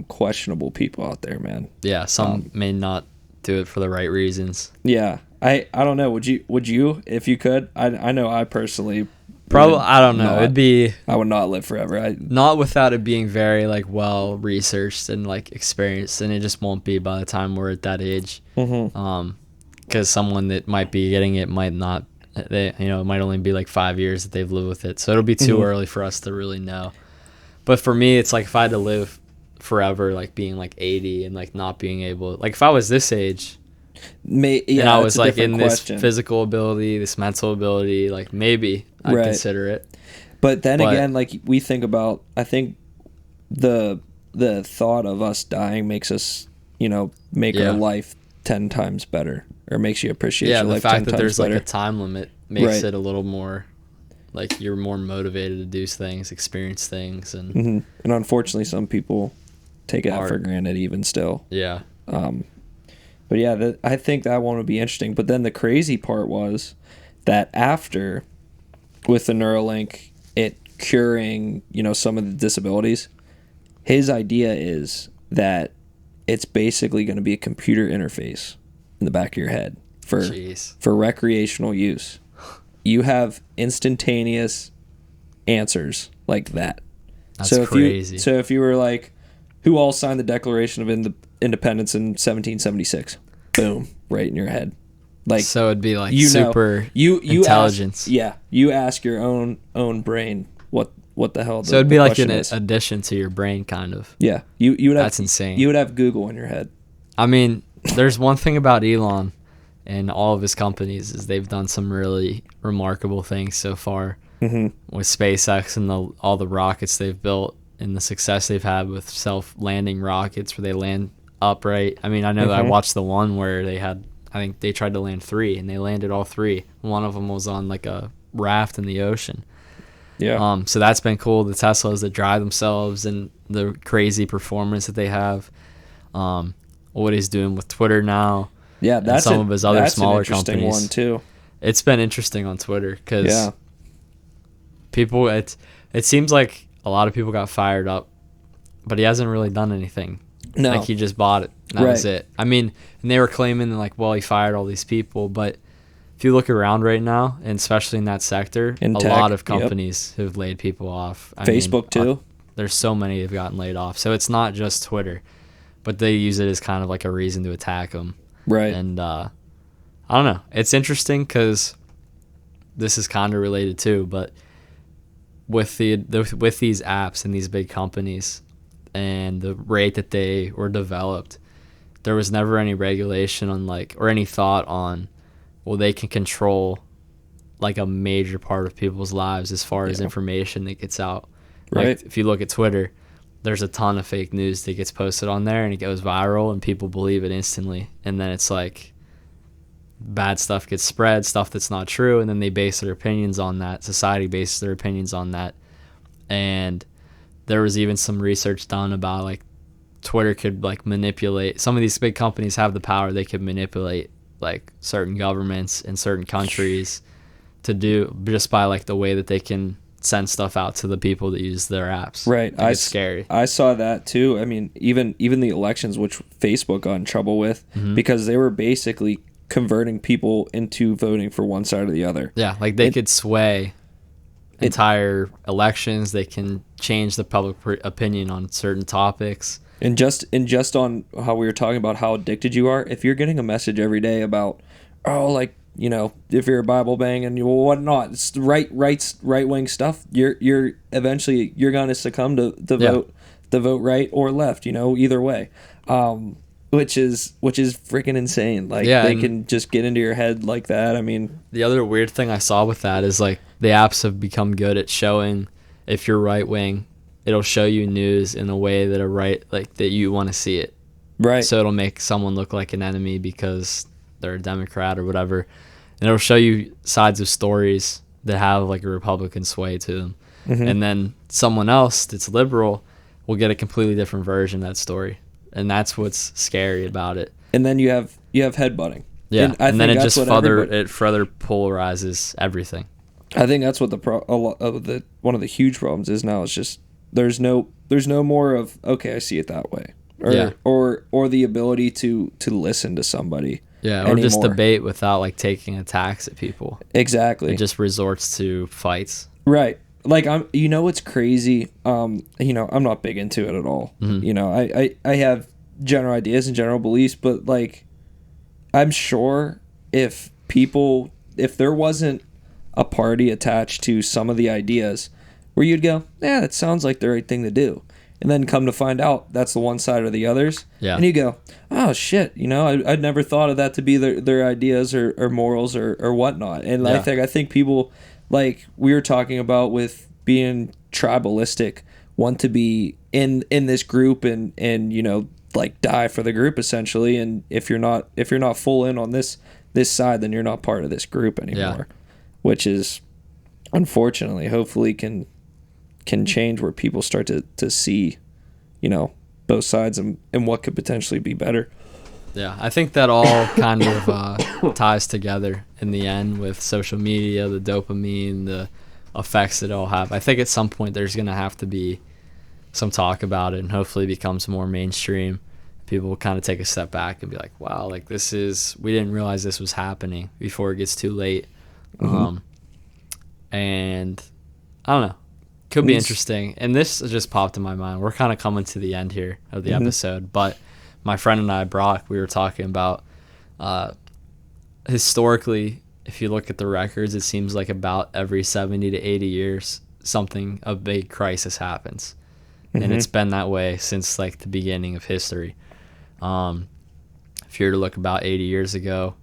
questionable people out there, man. Yeah, some may not do it for the right reasons. Yeah. I don't know. Would you if you could? I know I personally probably I don't know. I would not live forever. Not without it being very like well researched and like experienced, and it just won't be by the time we're at that age. Because someone that might be getting it might not. It might only be like 5 years that they've lived with it, so it'll be too early for us to really know. But for me, it's like if I had to live forever, like being like 80 and like not being able, like if I was this age. And I was like in this physical ability, this mental ability, like maybe I'd consider it. But then again, like we think about, I think the thought of us dying makes us, make our life 10 times better, or makes you appreciate your life 10 times better. Yeah, the fact that there's like a time limit makes it a little more, like you're more motivated to do things, experience things, and and unfortunately, some people take it for granted even still. Yeah. But yeah, I think that one would be interesting. But then the crazy part was that after, with the Neuralink, it curing, some of the disabilities, his idea is that it's basically going to be a computer interface in the back of your head for recreational use. You have instantaneous answers like that. That's crazy. So if you were like, who all signed the Declaration of Independence in 1776? Boom, right in your head. Like, so it'd be like super intelligence. You ask your own brain what the hell. So it'd be like an addition to your brain, kind of. Yeah, you would have. That's insane. You would have Google in your head. I mean, there's one thing about Elon and all of his companies is they've done some really remarkable things so far with SpaceX and all the rockets they've built. And the success they've had with self-landing rockets where they land upright. I mean, I know that I watched the one where I think they tried to land 3 and they landed all 3. One of them was on like a raft in the ocean. Yeah. So that's been cool. The Teslas that drive themselves and the crazy performance that they have. What he's doing with Twitter now. Yeah, that's some of his other smaller an interesting companies. One too. It's been interesting on Twitter because people. It seems like a lot of people got fired up, but he hasn't really done anything. No. Like he just bought it. That was it. I mean, and they were claiming like, well, he fired all these people, but if you look around right now, and especially in that sector, a lot of companies have laid people off. Facebook too. There's so many have gotten laid off. So it's not just Twitter, but they use it as kind of like a reason to attack them. Right. And I don't know. It's interesting because this is kind of related too, but with these apps and these big companies and the rate that they were developed, there was never any regulation on or any thought on, well, they can control like a major part of people's lives as far as information that gets out. Right. Like if you look at Twitter, there's a ton of fake news that gets posted on there and it goes viral and people believe it instantly. And then it's like bad stuff gets spread, stuff that's not true, and then they base their opinions on that. Society bases their opinions on that. And there was even some research done about like Twitter could like manipulate. Some of these big companies have the power. They could manipulate like certain governments in certain countries to do just by like the way that they can send stuff out to the people that use their apps. Right. It's scary. I saw that too. I mean, even the elections, which Facebook got in trouble with because they were basically converting people into voting for one side or the other. Yeah, like they could sway entire elections. They can change the public opinion on certain topics. And just on how we were talking about how addicted you are, if you're getting a message every day about, if you're a Bible banging, whatnot, it's right wing stuff, you're eventually going to succumb to the vote right or left, either way. Which is freaking insane. Like they can just get into your head like that. I mean, the other weird thing I saw with that is like the apps have become good at showing if you're right wing it'll show you news in a way that that you want to see it. Right. So it'll make someone look like an enemy because they're a Democrat or whatever. And it'll show you sides of stories that have like a Republican sway to them. Mm-hmm. And then someone else that's liberal will get a completely different version of that story. And that's what's scary about it. And then you have headbutting. Yeah. And then it just further everybody... polarizes everything. I think that's what one of the huge problems is now. It's just there's no more of, okay, I see it that way. Or the ability to listen to somebody. Yeah, or just debate without like taking attacks at people. Exactly. It just resorts to fights. Right. Like it's crazy. I'm not big into it at all. Mm-hmm. I have general ideas and general beliefs, but like I'm sure if there wasn't a party attached to some of the ideas where you'd go, yeah, that sounds like the right thing to do. And then come to find out that's the one side or the others. Yeah. And you go, oh, shit, I'd never thought of that to be their ideas or morals or whatnot. And I think people, like we were talking about with being tribalistic, want to be in this group and like die for the group essentially. And if you're not full in on this side, then you're not part of this group anymore. Yeah. Which is, unfortunately, hopefully can change where people start to see, both sides and what could potentially be better. Yeah, I think that all kind of ties together in the end with social media, the dopamine, the effects that it'll have. I think at some point there's going to have to be some talk about it and hopefully it becomes more mainstream. People will kind of take a step back and be like, wow, like we didn't realize this was happening before it gets too late. Mm-hmm. And I don't know. Could be interesting. And this just popped in my mind. We're kind of coming to the end here of the episode, but my friend and I, Brock, we were talking about historically, if you look at the records, it seems like about every 70 to 80 years, a big crisis happens. Mm-hmm. And it's been that way since like the beginning of history. If you were to look about 80 years ago,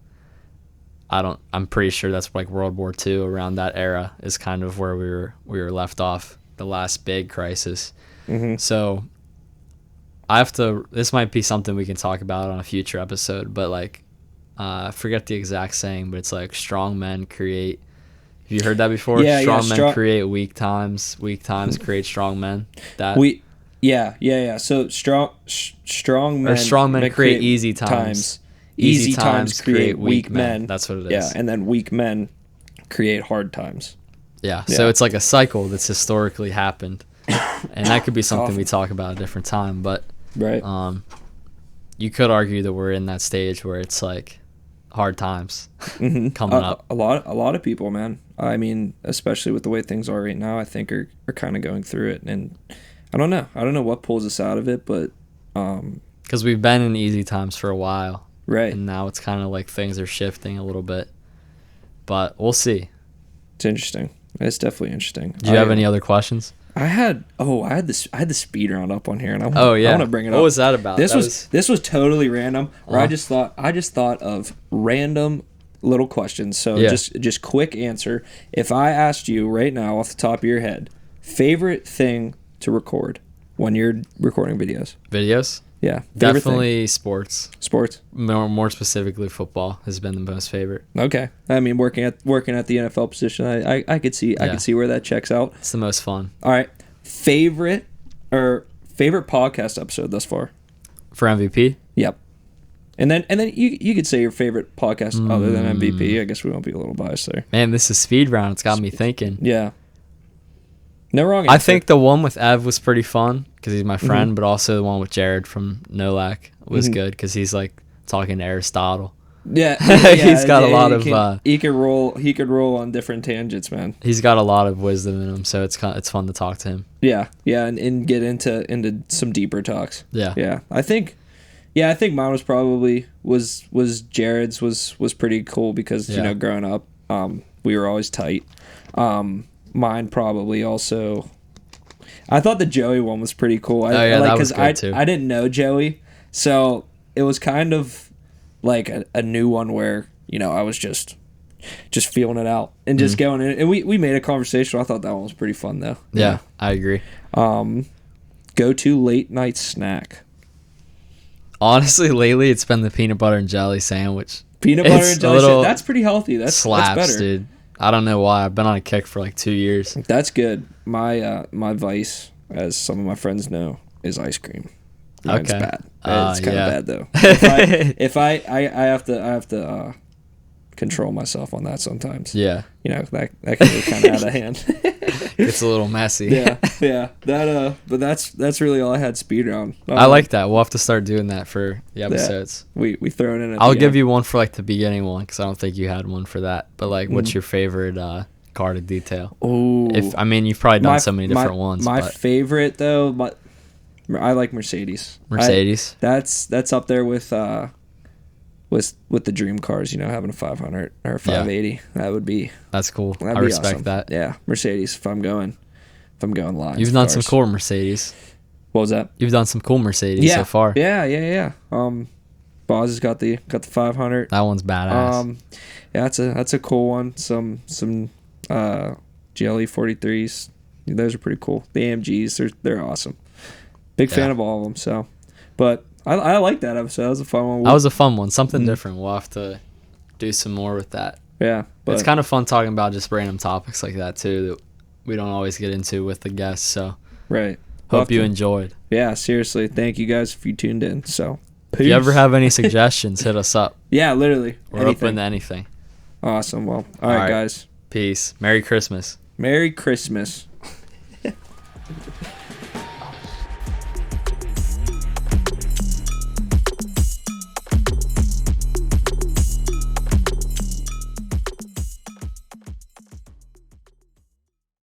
I'm pretty sure that's like World War II, around that era is kind of where we were left off, the last big crisis. Mm-hmm. So this might be something we can talk about on a future episode, but like, I forget the exact saying, but it's like strong men create, have you heard that before? Strong men create weak times create strong men. So strong men create easy times. Easy times create weak men. That's what it is. Yeah, and then weak men create hard times. Yeah, so it's like a cycle that's historically happened. And that could be something we talk about at a different time. But right. You could argue that we're in that stage where it's like hard times coming up. A lot of people, man. I mean, especially with the way things are right now, I think are kind of going through it. And I don't know what pulls us out of it, but... Because we've been in easy times for a while. Right. And now it's kind of like things are shifting a little bit. But we'll see. It's interesting. It's definitely interesting. Do you have any other questions? I had the speed round up on here, and I want to bring it up. What was that about? This was totally random. Where I just thought of random little questions. So just quick answer. If I asked you right now off the top of your head, favorite thing to record when you're recording videos? Videos? Yeah, definitely sports. Sports. More specifically, football has been the most favorite. Okay, I mean working at the NFL position, I could see where that checks out. It's the most fun. All right, favorite podcast episode thus far for MVP. Yep, and then you could say your favorite podcast other than MVP. I guess we won't be a little biased there. Man, this is speed round. It's got me thinking. Yeah. No wrong answer. I think the one with Ev was pretty fun because he's my friend, but also the one with Jared from Nolak was good because he's like talking to Aristotle. Yeah, he's got a lot of. He could roll on different tangents, man. He's got a lot of wisdom in him, so it's fun to talk to him. Yeah, and get into some deeper talks. Yeah. I think mine was probably was Jared's was pretty cool because growing up, we were always tight. Mine probably also. I thought the Joey one was pretty cool. That was good too. I didn't know Joey, so it was kind of like a new one where I was just feeling it out and just going in. And we made a conversation. I thought that one was pretty fun though. Yeah, I agree. Go-to late night snack. Honestly, lately it's been the peanut butter and jelly sandwich. Peanut butter It's and a jelly. little That's pretty healthy. That's Slaps, better. dude. I don't know why. I've been on a kick for like 2 years. That's good. My vice, as some of my friends know, is ice cream. Mine's Okay. bad. It's kind of Yeah. bad though. If I have to control myself on that sometimes. Yeah, That can get kind of out of hand. it's a little messy. yeah. But that's really all I had speed round. I like that. We'll have to start doing that for the episodes. We throw it in. At I'll the give end. you one for like the beginning one because I don't think you had one for that. But like, what's your favorite carded detail? Oh, You've probably done so many different ones. My but favorite though, I like Mercedes. Mercedes. That's up there with the dream cars. Having a 500 or a 580. That would be. That's cool. That'd I be respect awesome. that. Yeah, Mercedes. If I'm going live. You've done some cool Mercedes. What was that? You've done some cool Mercedes so far. Yeah. Boz has got the 500. That one's badass. Yeah, that's a cool one. Some GLE 43s. Those are pretty cool. The AMGs, they're awesome. Big fan of all of them. So, but I like that episode. That was a fun one. That was a fun one. Something different. We'll have to do some more with that. Yeah, but It's kind of fun talking about just random topics like that too that we don't always get into with the guests. So right. hope you enjoyed. Yeah, seriously. Thank you guys if you tuned in. So, peace. If you ever have any suggestions, hit us up. Yeah, literally. We're open to anything. Awesome. Well, all right, guys. Peace. Merry Christmas. Merry Christmas.